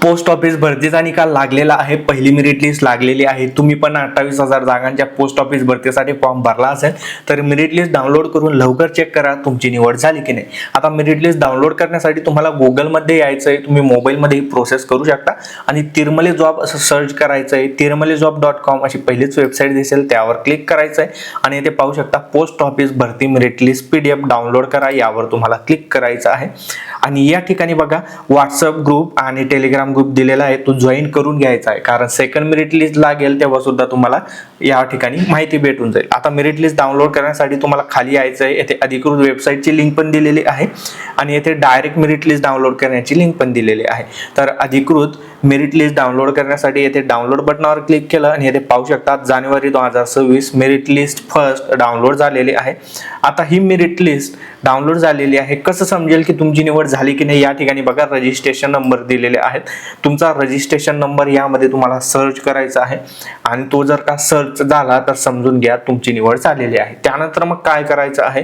Post office भरतीचा निकाल लागलेला आहे. पहिली मेरिट लिस्ट लागलेली आहे. तुम्ही पण 28,000 जागांच्या पोस्ट ऑफिस भरतीसाठी फॉर्म भरला असेल तर मेरिट लिस्ट डाउनलोड करून लवकर चेक करा तुमची निवड झाली की नाही. आता मेरिट लिस्ट डाउनलोड करण्यासाठी तुम्हाला गुगलमध्ये यायचं आहे. तुम्ही मोबाईलमध्ये ही प्रोसेस करू शकता आणि तिरमले जॉब असं सर्च करायचं आहे. tirmalejob.com अशी पहिलीच वेबसाईट दिसेल, त्यावर क्लिक करायचं आहे आणि इथे पाहू शकता पोस्ट ऑफिस भरती मेरिट लिस्ट PDF डाउनलोड करा, यावर तुम्हाला क्लिक करायचं आहे. आणि या ठिकाणी बघा व्हॉट्सअप ग्रुप आणि टेलिग्राम ग्रुप दिलेला आहे, तो जॉईन करून घ्यायचा आहे. कारण सेकंड मेरिट लिस्ट लागेल तेव्हा सुद्धा तुम्हाला या ठिकाणी माहिती भेटून जाईल. आता मेरिट लिस्ट डाउनलोड करण्यासाठी तुम्हाला खाली यायचं आहे. येथे अधिकृत वेबसाईटची लिंक पण दिलेली आहे आणि येथे डायरेक्ट मेरिट लिस्ट डाउनलोड करण्याची लिंक पण दिलेली आहे. तर अधिकृत मेरिट लिस्ट डाउनलोड करण्यासाठी येथे डाउनलोड बटनावर क्लिक केलं आणि येथे पाहू शकता जानेवारी 2026 मेरिट लिस्ट फर्स्ट डाउनलोड झालेली आहे. आता ही मेरिट लिस्ट डाउनलोड झालेली आहे. कसं समजेल की तुमची निवड झाली की नाही? या ठिकाणी बघा रजिस्ट्रेशन नंबर दिलेले आहेत. तुमचा रजिस्ट्रेशन नंबर यामध्ये तुम्हाला सर्च करायचा आहे आणि तो जर का सर्च झाला तर समजून घ्या तुमची निवड झालेली आहे. त्यानंतर मग काय करायचं आहे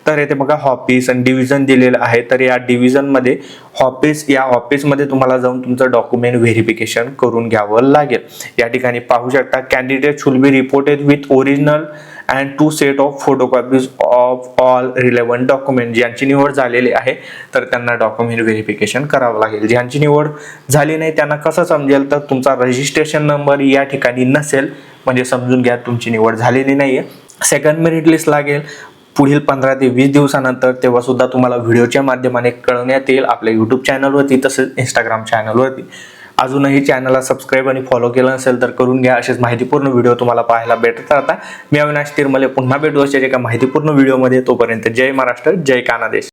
तर येथे बघा ऑफिस आणि डिव्हिजन दिलेलं आहे. तर या डिव्हिजन मध्ये ऑफिस मध्ये तुम्हाला जाऊन तुमचं डॉक्युमेंट व्हेरिफिकेशन करून घ्यावं लागेल. या ठिकाणी पाहू शकता candidate should be reported with original and 2 set of photocopies of all relevant document. ज्यांची निवड झालेली आहे तर त्यांना डॉक्युमेंट व्हेरिफिकेशन करावं लागेल. ज्यांची निवड झाली नाही त्यांना कसं समजेल तर तुमचा रजिस्ट्रेशन नंबर या ठिकाणी नसेल म्हणजे समजून घ्या तुमची निवड झालेली नाहीये. सेकंड मेरिट लिस्ट लागेल पुढील 15 ते 20 दिवसानंतर, तेव्हा सुद्धा तुम्हाला व्हिडिओच्या माध्यमाने कळवण्यात येईल आपल्या YouTube चॅनलवरती तसेच Instagram चॅनलवरती. अजूनही चॅनलला सबस्क्राईब आणि फॉलो केलं नसेल तर करून घ्या. असेच माहितीपूर्ण व्हिडिओ तुम्हाला पाहायला भेटत राहतात. मी अविनाश तिरमले पुन्हा भेटू अशाच एका माहितीपूर्ण व्हिडिओमध्ये. तोपर्यंत जय महाराष्ट्र, जय कानादेश.